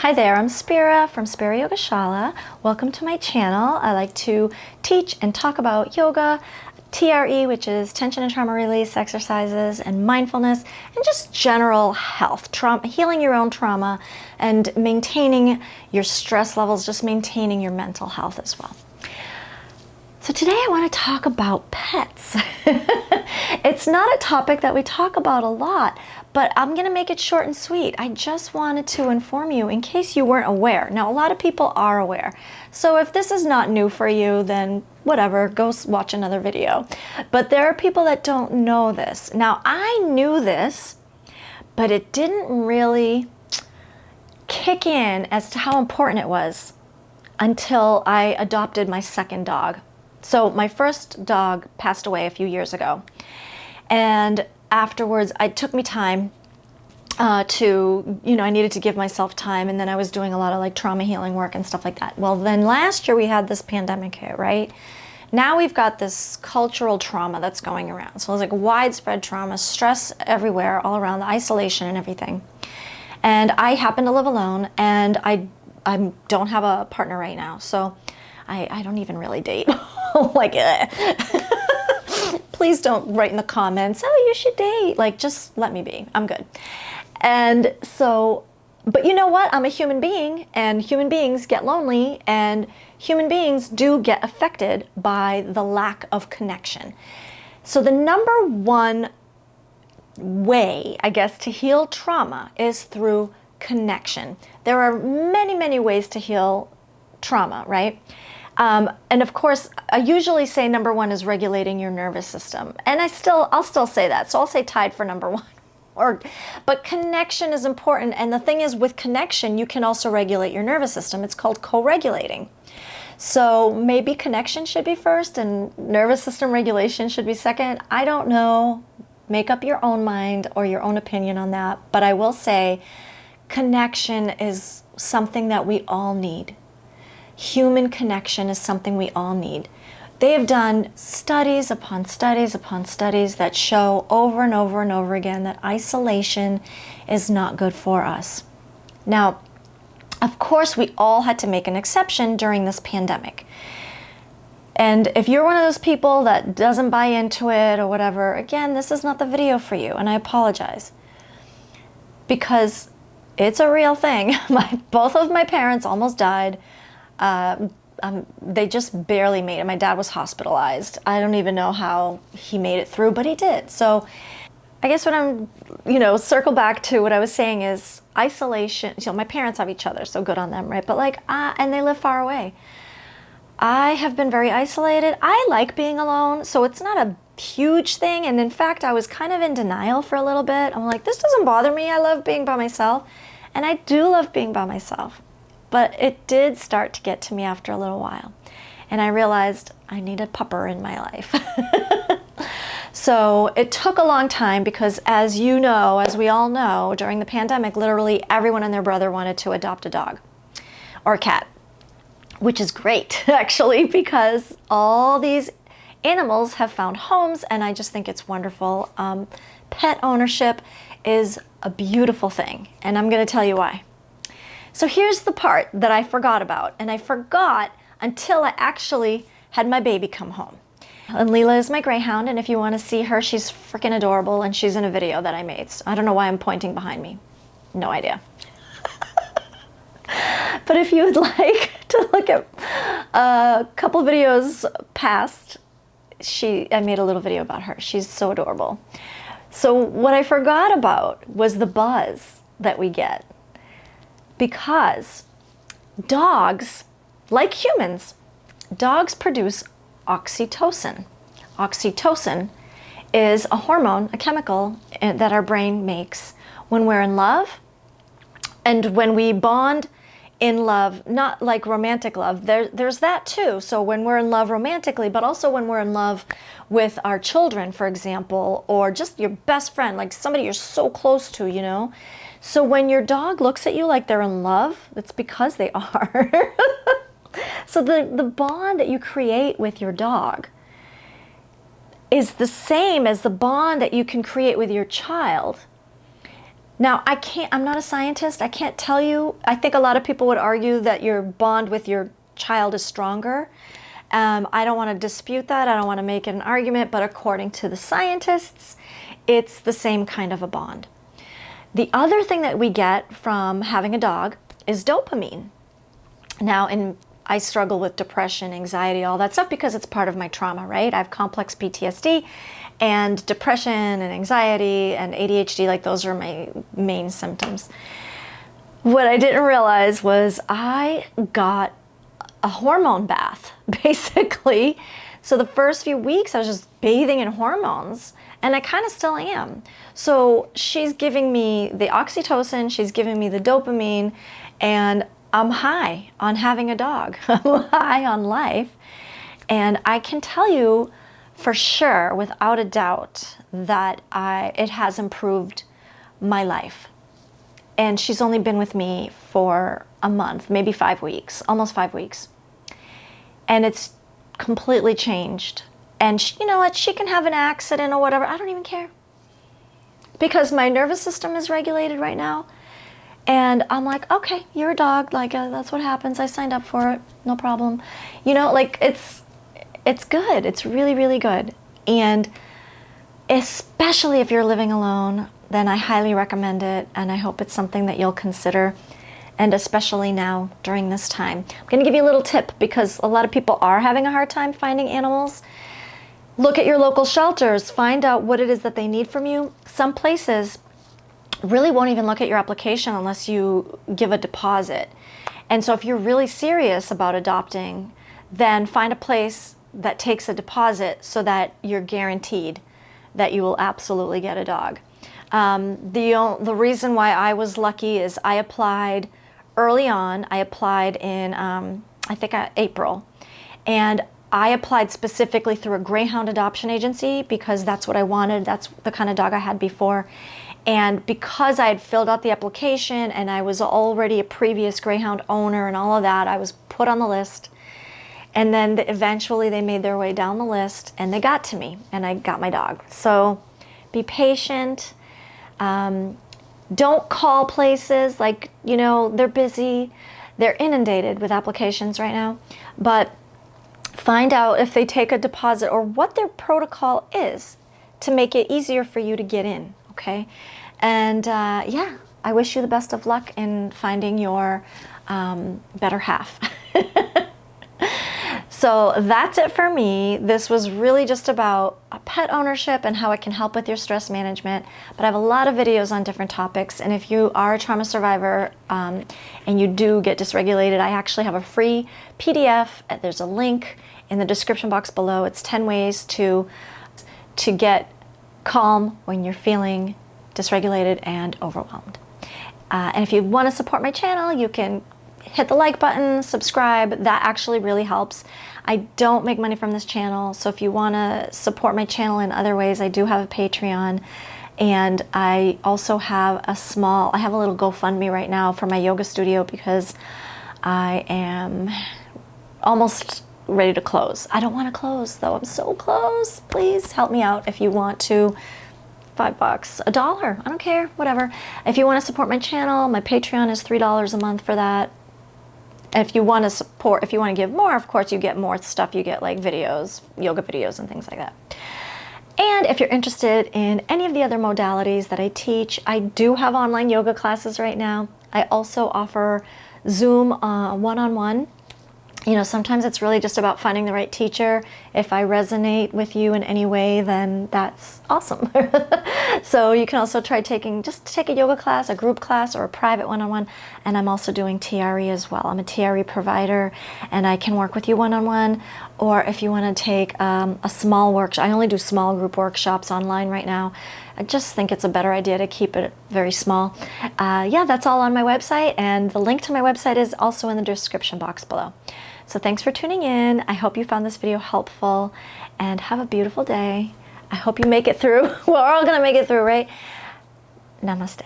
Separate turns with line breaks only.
Hi there, I'm Spira from Spira Yoga Shala. Welcome to my channel. I like to teach and talk about yoga, TRE, which is tension and trauma release exercises, and mindfulness, and just general health, trauma, healing your own trauma, and maintaining your stress levels, just maintaining your mental health as well. So today I want to talk about pets. It's not a topic that we talk about a lot, but I'm going to make it short and sweet. I just wanted to inform you in case you weren't aware. Now, a lot of people are aware. So if this is not new for you, then whatever, go watch another video. But there are people that don't know this. Now, I knew this, but it didn't really kick in as to how important it was until I adopted my second dog. So my first dog passed away a few years ago. And afterwards, it took me time I needed to give myself time, and then I was doing a lot of like trauma healing work and stuff like that. Well, then last year we had this pandemic hit, right? Now we've got this cultural trauma that's going around. So it's like widespread trauma, stress everywhere, all around, the isolation and everything. And I happen to live alone, and I don't have a partner right now. So I don't even really date. Like, please don't write in the comments, oh, you should date. Like, just let me be. I'm good. And so, but you know what? I'm a human being, and human beings get lonely, and human beings do get affected by the lack of connection. So the number one way, I guess, to heal trauma is through connection. There are many, many ways to heal trauma, right? And of course, I usually say number one is regulating your nervous system. And I'll still say that. So I'll say tied for number one. But connection is important. And the thing is, with connection, you can also regulate your nervous system. It's called co-regulating. So maybe connection should be first and nervous system regulation should be second. I don't know. Make up your own mind or your own opinion on that. But I will say connection is something that we all need. Human connection is something we all need. They have done studies upon studies upon studies that show over and over and over again that isolation is not good for us. Now, of course, we all had to make an exception during this pandemic. And if you're one of those people that doesn't buy into it or whatever, again, this is not the video for you, and I apologize. Because it's a real thing. Both of my parents almost died. They just barely made it. My dad was hospitalized. I don't even know how he made it through, but he did. So I guess what I'm, circle back to what I was saying is isolation. My parents have each other, so good on them, right? But and they live far away. I have been very isolated. I like being alone, so it's not a huge thing. And in fact, I was kind of in denial for a little bit. I'm like, this doesn't bother me. I love being by myself. And I do love being by myself. But it did start to get to me after a little while. And I realized I need a pupper in my life. So it took a long time because as we all know, during the pandemic, literally everyone and their brother wanted to adopt a dog or a cat, which is great actually, because all these animals have found homes, and I just think it's wonderful. Pet ownership is a beautiful thing, and I'm going to tell you why. So here's the part that I forgot about, and I forgot until I actually had my baby come home. And Leela is my greyhound, and if you want to see her, she's freaking adorable, and she's in a video that I made. So I don't know why I'm pointing behind me. No idea. But if you would like to look at a couple videos past, I made a little video about her. She's so adorable. So what I forgot about was the buzz that we get. Because dogs, like humans, dogs produce oxytocin. Oxytocin is a hormone, a chemical that our brain makes when we're in love. And when we bond in love, not like romantic love, there's that too. So when we're in love romantically, but also when we're in love with our children, for example, or just your best friend, like somebody you're so close to, So when your dog looks at you like they're in love, it's because they are. So the bond that you create with your dog is the same as the bond that you can create with your child Now, I'm not a scientist. I can't tell you. I think a lot of people would argue that your bond with your child is stronger. I don't want to dispute that. I don't want to make it an argument, but according to the scientists, it's the same kind of a bond. The other thing that we get from having a dog is dopamine. Now, I struggle with depression, anxiety, all that stuff because it's part of my trauma, right? I have complex PTSD, and depression and anxiety and ADHD, like those are my main symptoms. What I didn't realize was I got a hormone bath, basically. So the first few weeks I was just bathing in hormones, and I kind of still am. So she's giving me the oxytocin, she's giving me the dopamine, and I'm high on having a dog. I'm high on life. And I can tell you for sure, without a doubt, that it has improved my life. And she's only been with me for a month, maybe 5 weeks, almost 5 weeks. And it's completely changed. And you know what? She can have an accident or whatever. I don't even care. Because my nervous system is regulated right now. And I'm like, okay, you're a dog. Like, that's what happens. I signed up for it. No problem. You know, like, it's good. It's really, really good. And especially if you're living alone, then I highly recommend it. And I hope it's something that you'll consider. And especially now during this time. I'm going to give you a little tip because a lot of people are having a hard time finding animals. Look at your local shelters. Find out what it is that they need from you. Some places really won't even look at your application unless you give a deposit. And so if you're really serious about adopting, then find a place that takes a deposit so that you're guaranteed that you will absolutely get a dog. The reason why I was lucky is I applied early on. I applied in, I think, April. And I applied specifically through a greyhound adoption agency because that's what I wanted. That's the kind of dog I had before. And because I had filled out the application and I was already a previous greyhound owner and all of that, I was put on the list. And then eventually they made their way down the list and they got to me and I got my dog. So be patient. Don't call places like, you know, they're busy. They're inundated with applications right now. But find out if they take a deposit or what their protocol is to make it easier for you to get in. Okay, and yeah, I wish you the best of luck in finding your better half. So that's it for me. This was really just about pet ownership and how it can help with your stress management. But I have a lot of videos on different topics. And if you are a trauma survivor and you do get dysregulated, I actually have a free PDF. There's a link in the description box below. It's 10 ways to get calm when you're feeling dysregulated and overwhelmed. And if you want to support my channel, you can hit the like button, subscribe. That actually really helps. I don't make money from this channel, so if you want to support my channel in other ways, I do have a Patreon, and I also have I have a little GoFundMe right now for my yoga studio because I am almost ready to close. I don't want to close though. I'm so close. Please help me out if you want to. $5, $1, I don't care, whatever. If you want to support my channel, my Patreon is $3 a month for that. And if you want to give more, of course you get more stuff. You get like videos, yoga videos and things like that. And if you're interested in any of the other modalities that I teach, I do have online yoga classes right now. I also offer Zoom one-on-one. You know, sometimes it's really just about finding the right teacher. If I resonate with you in any way, then that's awesome. So you can also try take a yoga class, a group class, or a private one-on-one. And I'm also doing TRE as well. I'm a TRE provider, and I can work with you one-on-one. Or if you want to take a small workshop, I only do small group workshops online right now. I just think it's a better idea to keep it very small. Yeah, that's all on my website, and the link to my website is also in the description box below. So thanks for tuning in. I hope you found this video helpful, and have a beautiful day. I hope you make it through. We're all gonna make it through, right? Namaste.